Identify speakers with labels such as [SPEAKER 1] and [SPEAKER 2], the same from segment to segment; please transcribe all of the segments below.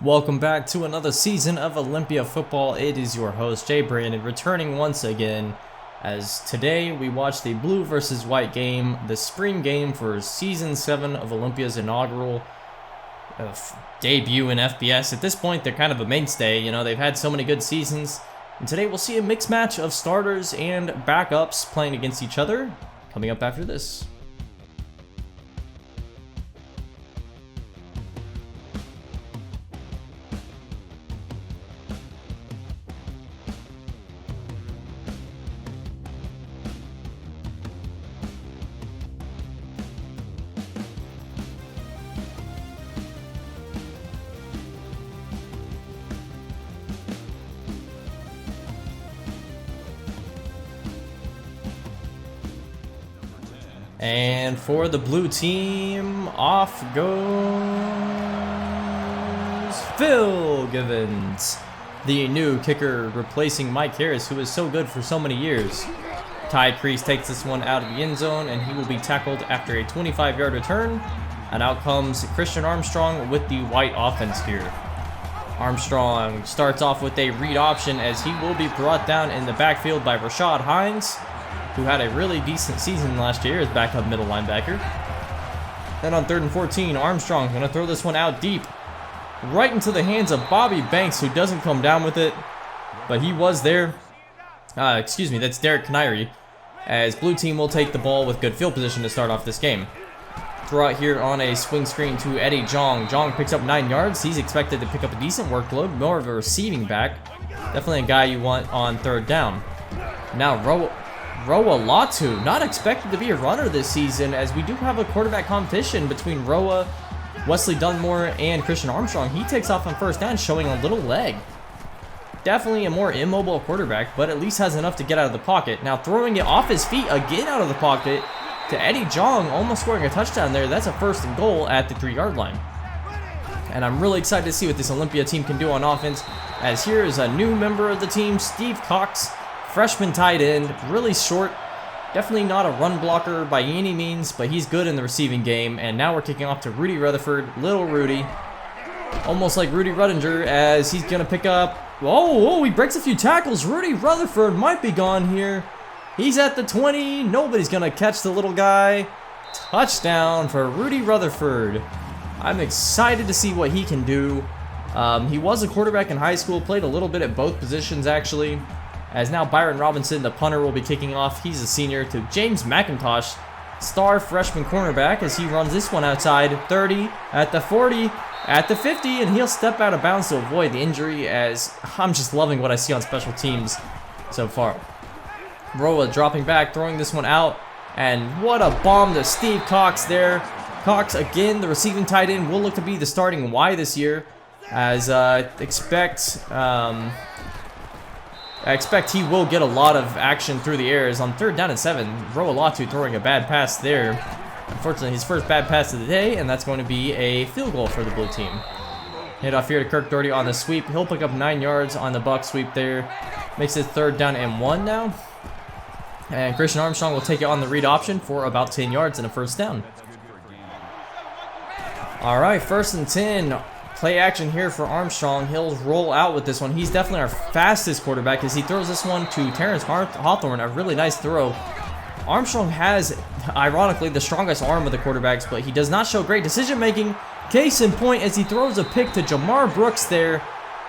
[SPEAKER 1] Welcome back to another season of Olympia football. It is your host, Jay Brandon, returning once again as today we watch the blue versus white game, the spring game for Season 7 of Olympia's inaugural debut in FBS. At this point, they're kind of a mainstay. You know, they've had so many good seasons. And today we'll see a mixed match of starters and backups playing against each other coming up after this. And for the blue team, off goes Phil Givens, the new kicker replacing Mike Harris, who was so good for so many years. Ty Crease takes this one out of the end zone, and he will be tackled after a 25-yard return. And out comes Christian Armstrong with the white offense here. Armstrong starts off with a read option as he will be brought down in the backfield by Rashad Hines, who had a really decent season last year as backup middle linebacker. Then on 3rd and 14, Armstrong going to throw this one out deep, right into the hands of Bobby Banks, who doesn't come down with it, but he was there. That's Derek Kniry, as blue team will take the ball with good field position to start off this game. Throw out here on a swing screen to Eddie Jong. Jong picks up 9 yards. He's expected to pick up a decent workload, more of a receiving back. Definitely a guy you want on 3rd down. Now Roa Latu, not expected to be a runner this season, as we do have a quarterback competition between Roa, Wesley Dunmore, and Christian Armstrong. He takes off on 1st down, showing a little leg. Definitely a more immobile quarterback, but at least has enough to get out of the pocket. Now throwing it off his feet again out of the pocket to Eddie Jong, almost scoring a touchdown there. That's a 1st and goal at the 3-yard line. And I'm really excited to see what this Olympia team can do on offense, as here is a new member of the team, Steve Cox. Freshman tight end, really short, definitely not a run blocker by any means, but he's good in the receiving game. And now we're kicking off to Rudy Rutherford, little Rudy, almost like Rudy Rudinger, as he's going to pick up, he breaks a few tackles. Rudy Rutherford might be gone here. He's at the 20, nobody's going to catch the little guy. Touchdown for Rudy Rutherford. I'm excited to see what he can do. He was a quarterback in high school, played a little bit at both positions actually. As now Byron Robinson, the punter, will be kicking off. He's a senior to James McIntosh, star freshman cornerback, as he runs this one outside. 30, at the 40, at the 50, and he'll step out of bounds to avoid the injury, as I'm just loving what I see on special teams so far. Roa dropping back, throwing this one out, and what a bomb to Steve Cox there. Cox, again, the receiving tight end, will look to be the starting Y this year, as I expect he will get a lot of action through the air. As on 3rd down and 7, Roa Latu throwing a bad pass there. Unfortunately, his first bad pass of the day, and that's going to be a field goal for the blue team. Hit off here to Kirk Doherty on the sweep. He'll pick up 9 yards on the buck sweep there. Makes it 3rd down and 1 now. And Christian Armstrong will take it on the read option for about 10 yards and a 1st down. All right, 1st and 10. Play action here for Armstrong. He'll roll out with this one. He's definitely our fastest quarterback as he throws this one to Terrence Hawthorne. A really nice throw. Armstrong has, ironically, the strongest arm of the quarterbacks, but he does not show great decision making. Case in point, as he throws a pick to Jamar Brooks there.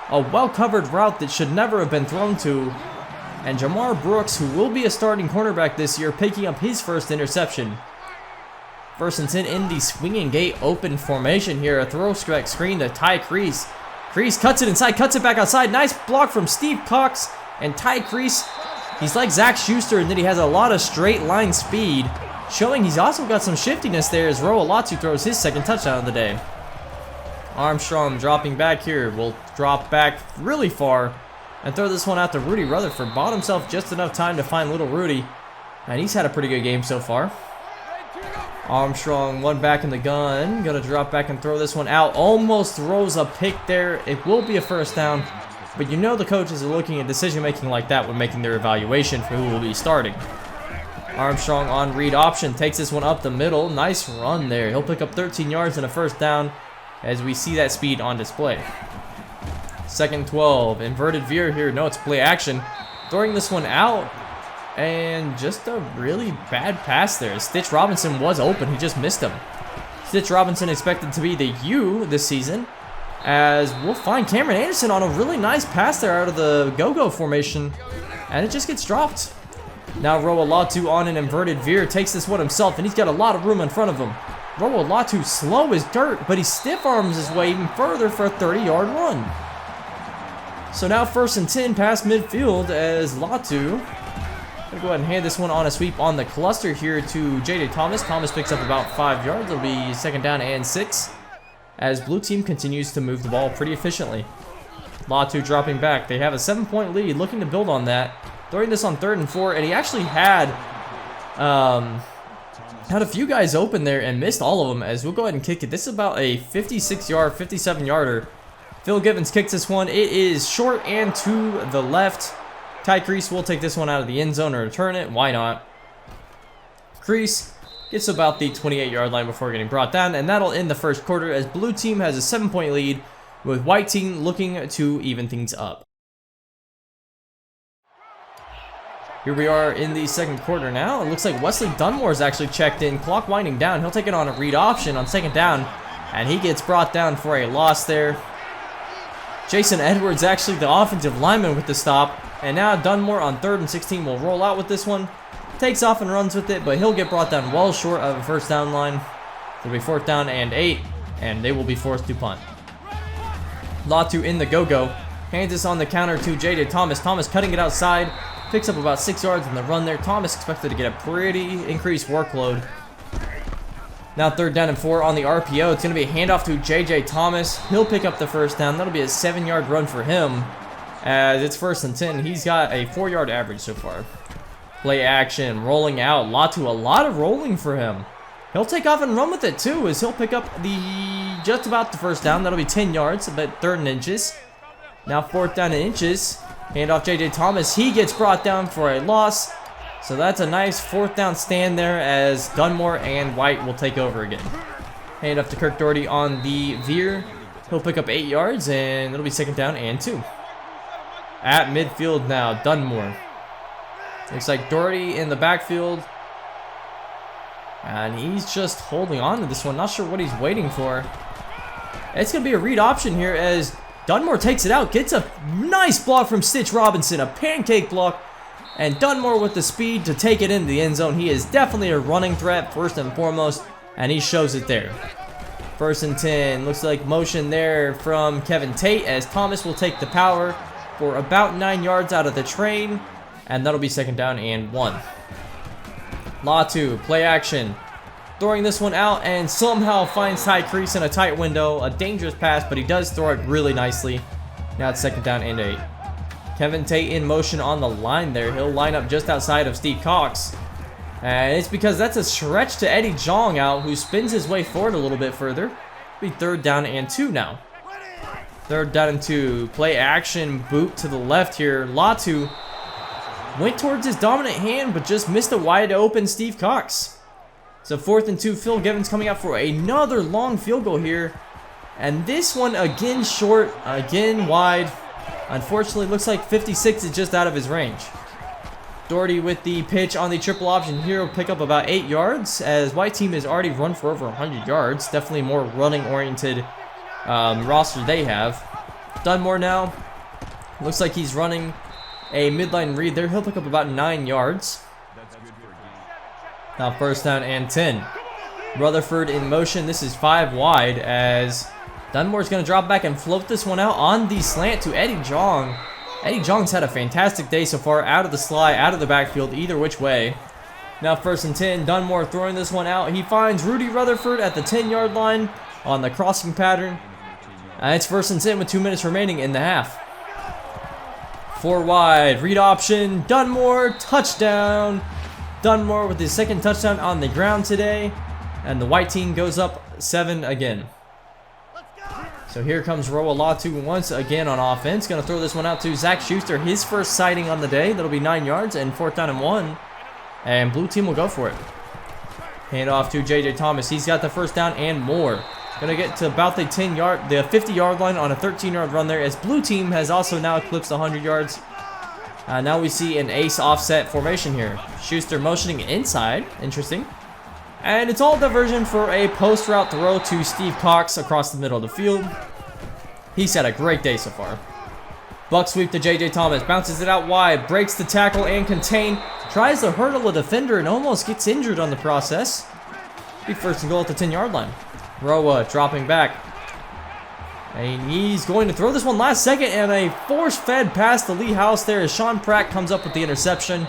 [SPEAKER 1] A well-covered route that should never have been thrown to. And Jamar Brooks, who will be a starting cornerback this year, picking up his first interception. 1st and 10 in the swinging gate open formation here. A throw screen to Ty Crease. Crease cuts it inside, cuts it back outside. Nice block from Steve Cox. And Ty Crease, he's like Zach Schuster in that he has a lot of straight line speed, showing he's also got some shiftiness there as Roa Latu throws his 2nd touchdown of the day. Armstrong dropping back here. Will drop back really far and throw this one out to Rudy Rutherford. Bought himself just enough time to find little Rudy, and he's had a pretty good game so far. Armstrong, one back in the gun, gonna drop back and throw this one out. Almost throws a pick there. It will be a 1st down, but you know the coaches are looking at decision making like that when making their evaluation for who will be starting. Armstrong on read option, takes this one up the middle. Nice run there. He'll pick up 13 yards and a first down as we see that speed on display. 2nd 12. Inverted veer here. No, it's play action. Throwing this one out. And just a really bad pass there. Stitch Robinson was open. He just missed him. Stitch Robinson expected to be the U this season. As we'll find Cameron Anderson on a really nice pass there out of the go-go formation. And it just gets dropped. Now Roa Latu on an inverted veer. Takes this one himself. And he's got a lot of room in front of him. Roa Latu slow as dirt. But he stiff arms his way even further for a 30-yard run. So now 1st and 10 past midfield as Latu. Gonna go ahead and hand this one on a sweep on the cluster here to J.J. Thomas. Thomas picks up about 5 yards. It'll be 2nd down and 6. As blue team continues to move the ball pretty efficiently. Latu dropping back. They have a 7-point lead, looking to build on that. Throwing this on 3rd and 4, and he actually had a few guys open there and missed all of them. As we'll go ahead and kick it. This is about a 56-yard, 57-yarder. Phil Givens kicks this one. It is short and to the left. Ty Crease will take this one out of the end zone or return it. Why not? Crease gets about the 28-yard line before getting brought down, and that'll end the 1st quarter as blue team has a 7-point lead with white team looking to even things up. Here we are in the 2nd quarter now. It looks like Wesley Dunmore's actually checked in. Clock winding down. He'll take it on a read option on 2nd down, and he gets brought down for a loss there. Jason Edwards actually the offensive lineman with the stop. And now Dunmore on 3rd and 16 will roll out with this one. Takes off and runs with it, but he'll get brought down well short of a 1st down line. It'll be 4th down and 8, and they will be forced to punt. Latu in the go-go. Hands this on the counter to J.J. Thomas. Thomas cutting it outside. Picks up about 6 yards in the run there. Thomas expected to get a pretty increased workload. Now 3rd down and 4 on the RPO. It's going to be a handoff to J.J. Thomas. He'll pick up the 1st down. That'll be a 7-yard run for him. As it's 1st and 10. He's got a 4-yard average so far. Play action. Rolling out. Latu, a lot of rolling for him. He'll take off and run with it too, as he'll pick up just about the 1st down. That'll be 10 yards, about 3rd and inches. Now 4th down and inches. Handoff J.J. Thomas. He gets brought down for a loss. So that's a nice 4th down stand there as Dunmore and White will take over again. Hand up to Kirk Doherty on the veer. He'll pick up 8 yards, and it'll be 2nd down and 2. At midfield now, Dunmore. Looks like Doherty in the backfield. And he's just holding on to this one. Not sure what he's waiting for. It's going to be a read option here as Dunmore takes it out. Gets a nice block from Stitch Robinson. A pancake block. And Dunmore with the speed to take it into the end zone. He is definitely a running threat first and foremost, and he shows it there. 1st and 10. Looks like motion there from Kevin Tate as Thomas will take the power for about 9 yards out of the train, and that'll be 2nd down and 1. Latu, play action. Throwing this one out and somehow finds Ty Crease in a tight window. A dangerous pass, but he does throw it really nicely. Now it's 2nd down and 8. Kevin Tate in motion on the line there. He'll line up just outside of Steve Cox. And it's because that's a stretch to Eddie Jong out, who spins his way forward a little bit further. It'll be 3rd down and 2 now. 3rd down and 2. Play action boot to the left here. Latu went towards his dominant hand, but just missed a wide open Steve Cox. So 4th and 2. Phil Givens coming out for another long field goal here. And this one again short, again wide. Unfortunately, looks like 56 is just out of his range. Doherty with the pitch on the triple option here will pick up about 8 yards, as white team has already run for over 100 yards. Definitely more running-oriented roster they have. Dunmore now. Looks like he's running a midline read there. He'll pick up about 9 yards. Now 1st down and 10. Rutherford in motion. This is 5 wide as Dunmore's going to drop back and float this one out on the slant to Eddie Jong. Eddie Jong's had a fantastic day so far, out of the slide, out of the backfield, either which way. Now 1st and 10, Dunmore throwing this one out. He finds Rudy Rutherford at the 10-yard line on the crossing pattern. And it's 1st and 10 with 2 minutes remaining in the half. 4 wide, read option, Dunmore, touchdown. Dunmore with his 2nd touchdown on the ground today. And the white team goes up 7 again. So here comes Roa Latu once again on offense. Going to throw this one out to Zach Schuster. His first sighting on the day. That'll be 9 yards and 4th down and 1. And blue team will go for it. Hand off to J.J. Thomas. He's got the 1st down and more. Gonna get to about the 50-yard line on a 13-yard run there, as blue team has also now eclipsed 100 yards. Now we see an ace offset formation here. Schuster motioning inside. Interesting. And it's all diversion for a post route throw to Steve Cox across the middle of the field. He's had a great day so far. Buck sweep to J.J. Thomas. Bounces it out wide. Breaks the tackle and contain. Tries to hurdle a defender and almost gets injured on the process. Be first and goal at the 10-yard line. Roa dropping back. And he's going to throw this one last second, and a force-fed pass to Lee House there as Sean Pratt comes up with the interception.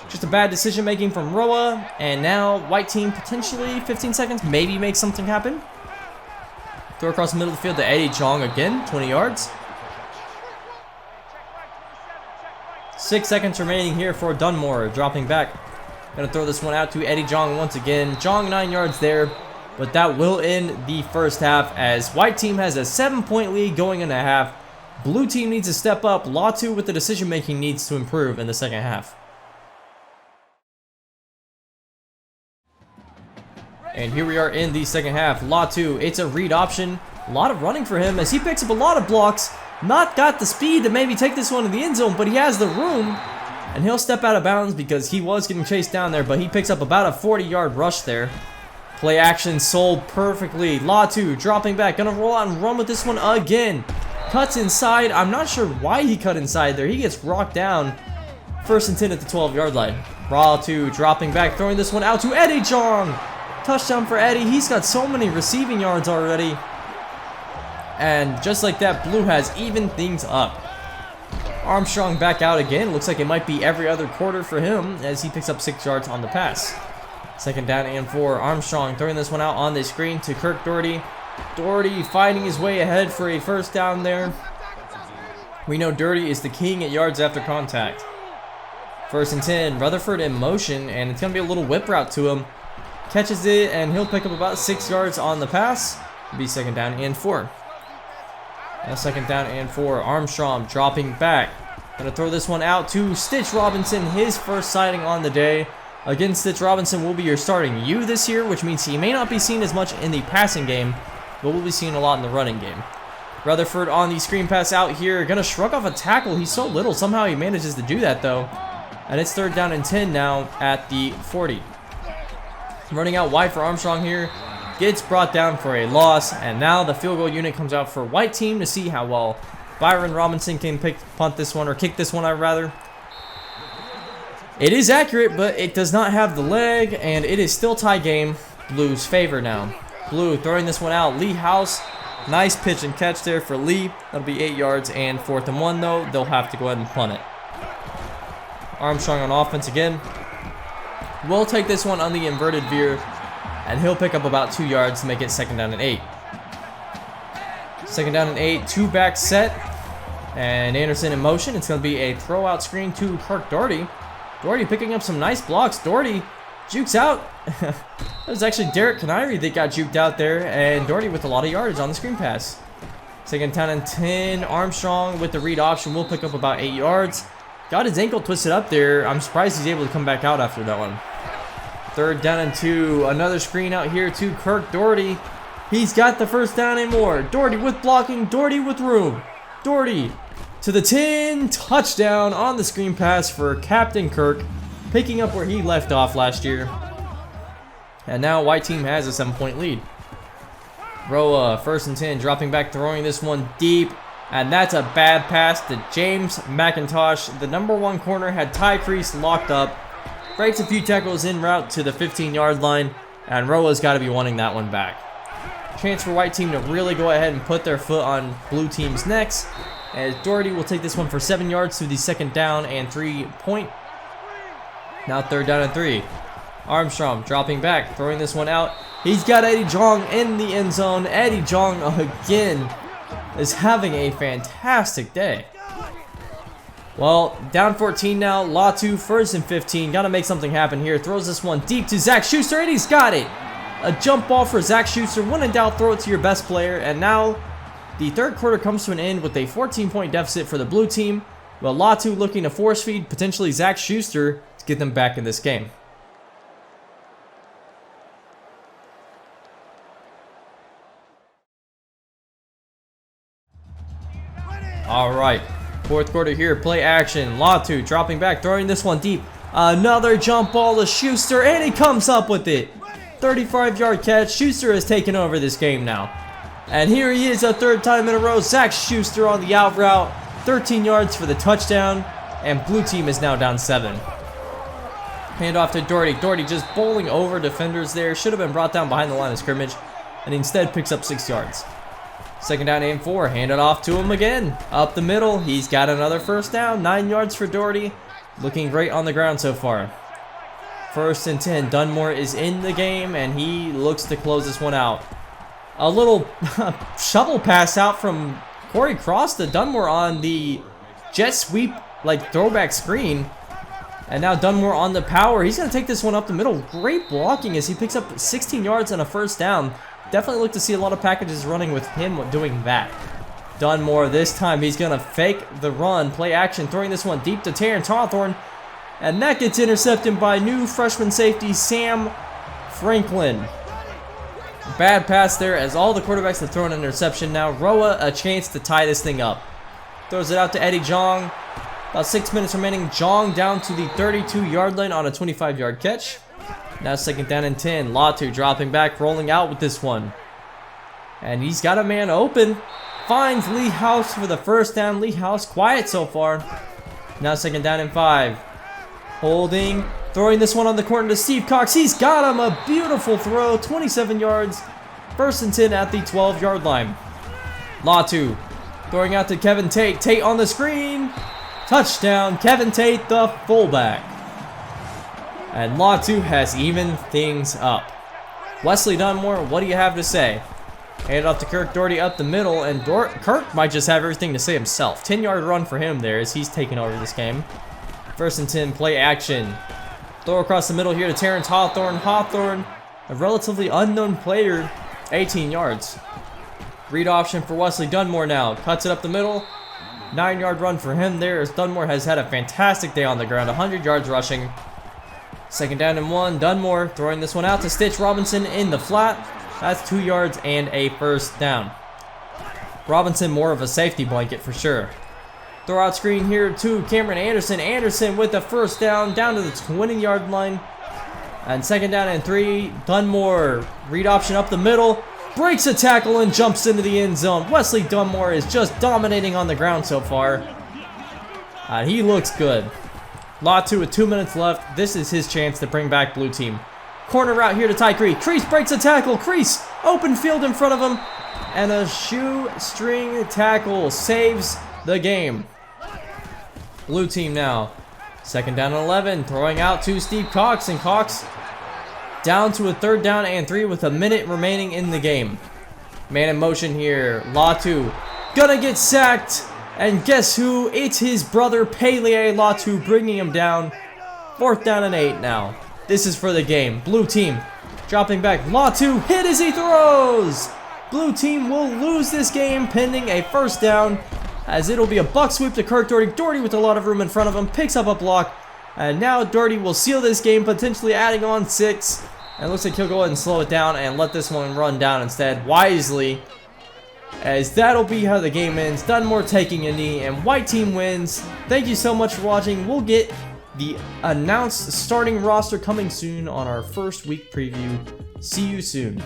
[SPEAKER 1] Just a bad decision making from Roa, and now white team potentially 15 seconds, maybe make something happen. Throw across the middle of the field to Eddie Chong again, 20 yards. 6 seconds remaining here for Dunmore, dropping back. Gonna throw this one out to Eddie Jong once again. Jong 9 yards there, but that will end the first half as white team has a 7-point lead going into half. Blue team needs to step up. Latu with the decision making needs to improve in the second half. And here we are in the second half. Latu, it's a read option. A lot of running for him as he picks up a lot of blocks. Not got the speed to maybe take this one in the end zone, but he has the room. And he'll step out of bounds because he was getting chased down there, but he picks up about a 40-yard rush there. Play action sold perfectly. Latu dropping back. Gonna roll out and run with this one again. Cuts inside. I'm not sure why he cut inside there. He gets rocked down. First and 10 at the 12-yard line. Latu dropping back, throwing this one out to Eddie Jong. Touchdown for Eddie. He's got so many receiving yards already. And just like that, Blue has evened things up. Armstrong back out again. Looks like it might be every other quarter for him as he picks up 6 yards on the pass. Second down and 4. Armstrong throwing this one out on the screen to Kirk Doherty. Doherty fighting his way ahead for a first down there. We know Doherty is the king at yards after contact. First and 10. Rutherford in motion, and it's going to be a little whip route to him. Catches it, and he'll pick up about 6 yards on the pass. It'll be second down and 4. Now second down and 4. Armstrong dropping back. Gonna throw this one out to Stitch Robinson, his first sighting on the day. Again, Stitch Robinson will be your starting U this year, which means he may not be seen as much in the passing game, but will be seen a lot in the running game. Rutherford on the screen pass out here. Gonna shrug off a tackle. He's so little. Somehow he manages to do that, though. And it's third down and 10 now at the 40. Running out wide for Armstrong here. Gets brought down for a loss, and now the field goal unit comes out for white team to see how well Byron Robinson can punt this one, or kick this one out rather. It is accurate, but it does not have the leg, and it is still tie game. Blue's favor now. Blue throwing this one out. Lee House, nice pitch and catch there for Lee. That'll be 8 yards, and 4th and 1 though. They'll have to go ahead and punt it. Armstrong on offense again. We'll take this one on the inverted veer, and he'll pick up about 2 yards to make it second down and 8. Second down and 8, 2 back set. And Anderson in motion. It's going to be a throw out screen to Kirk Doherty. Doherty picking up some nice blocks. Doherty jukes out. It was actually Derek Canary that got juked out there. And Doherty with a lot of yardage on the screen pass. Second down and 10. Armstrong with the read option will pick up about 8 yards. Got his ankle twisted up there. I'm surprised he's able to come back out after that one. Third down and 2. Another screen out here to Kirk Doherty. He's got the first down and more. Doherty with blocking. Doherty with room. Doherty to the 10. Touchdown on the screen pass for Captain Kirk. Picking up where he left off last year. And now white team has a 7-point lead. Roa, first and 10. Dropping back, throwing this one deep. And that's a bad pass to James McIntosh. The number 1 corner had Ty Crease locked up. Breaks a few tackles en route to the 15-yard line, and Roa's got to be wanting that one back. Chance for white team to really go ahead and put their foot on blue team's necks, as Doherty will take this one for 7 yards to the second down and 3-point. Now third down and 3. Armstrong dropping back, throwing this one out. He's got Eddie Jong in the end zone. Eddie Jong again is having a fantastic day. Well, down 14 now. Latu first and 15. Got to make something happen here. Throws this one deep to Zach Schuster, and he's got it. A jump ball for Zach Schuster. When in doubt, throw it to your best player. And now the third quarter comes to an end with a 14-point deficit for the blue team. Well, Latu looking to force feed potentially Zach Schuster to get them back in this game. All right, fourth quarter here, play action. Latu dropping back, throwing this one deep. Another jump ball to Schuster, and he comes up with it. 35-yard catch. Schuster has taken over this game now. And here he is a third time in a row. Zach Schuster on the out route. 13 yards for the touchdown. And blue team is now down 7. Hand off to Doherty. Doherty just bowling over defenders there. Should have been brought down behind the line of scrimmage. And instead picks up 6 yards. Second down and 4. Hand it off to him again. Up the middle. He's got another first down. 9 yards for Doherty. Looking great on the ground so far. First and 10. Dunmore is in the game, and he looks to close this one out. A little shovel pass out from Corey Cross to Dunmore on the jet sweep, like throwback screen. And now Dunmore on the power. He's going to take this one up the middle. Great blocking as he picks up 16 yards and a first down. Definitely look to see a lot of packages running with him doing that. Dunmore this time, he's going to fake the run. Play action, throwing this one deep to Terrence Hawthorne. And that gets intercepted by new freshman safety Sam Franklin. Bad pass there as all the quarterbacks have thrown an interception now. Roa a chance to tie this thing up. Throws it out to Eddie Jong. About 6 minutes remaining. Jong down to the 32-yard line on a 25-yard catch. Now second down and 10. Latu dropping back, rolling out with this one. And he's got a man open. Finds Lee House for the first down. Lee House quiet so far. Now second down and 5. Holding. Throwing this one on the corner to Steve Cox. He's got him. A beautiful throw. 27 yards. First and 10 at the 12-yard line. Latu throwing out to Kevin Tate. Tate on the screen. Touchdown. Kevin Tate, the fullback. And Latu has evened things up. Wesley Dunmore, what do you have to say? Hand off to Kirk Doherty up the middle, and Kirk might just have everything to say himself. 10-yard run for him there as he's taking over this game. First and 10, play action. Throw across the middle here to Terrence Hawthorne. Hawthorne, a relatively unknown player, 18 yards. Read option for Wesley Dunmore now. Cuts it up the middle. 9-yard run for him there as Dunmore has had a fantastic day on the ground. 100 yards rushing. Second down and 1. Dunmore throwing this one out to Stitch Robinson in the flat. That's 2 yards and a first down. Robinson more of a safety blanket for sure. Throw out screen here to Cameron Anderson. Anderson with the first down to the 20-yard line. And second down and 3. Dunmore, read option up the middle. Breaks a tackle and jumps into the end zone. Wesley Dunmore is just dominating on the ground so far. He looks good. Latu with 2 minutes left. This is his chance to bring back blue team. Corner route here to Ty Crease. Crease breaks a tackle. Crease, open field in front of him. And a shoestring tackle saves the game. Blue team now. Second down and 11. Throwing out to Steve Cox. And Cox down to a third down and 3 with a minute remaining in the game. Man in motion here. Latu gonna get sacked. And guess who? It's his brother Pele Latu bringing him down. Fourth down and 8 now. This is for the game. Blue team dropping back. Latu hit as he throws. Blue team will lose this game pending a first down, as it'll be a buck sweep to Kirk Doherty. Doherty with a lot of room in front of him. Picks up a block. And now Doherty will seal this game, potentially adding on 6. And looks like he'll go ahead and slow it down and let this one run down instead wisely, as that'll be how the game ends. Dunmore taking a knee and white team wins. Thank you so much for watching. We'll get the announced starting roster coming soon on our first week preview. See you soon.